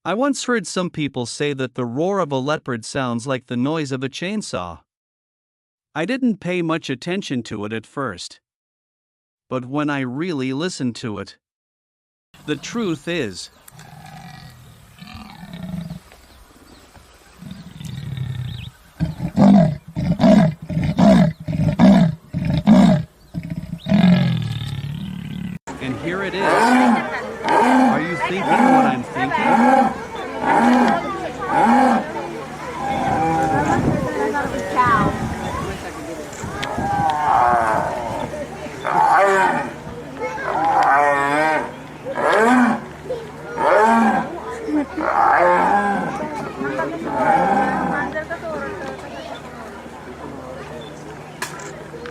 I once heard some people say that the roar of a leopard sounds like the noise of a chainsaw. I didn't pay much attention to it at first. But when I really listened to it, the truth is, and here it is. Are you thinking what I'm thinking? Cow.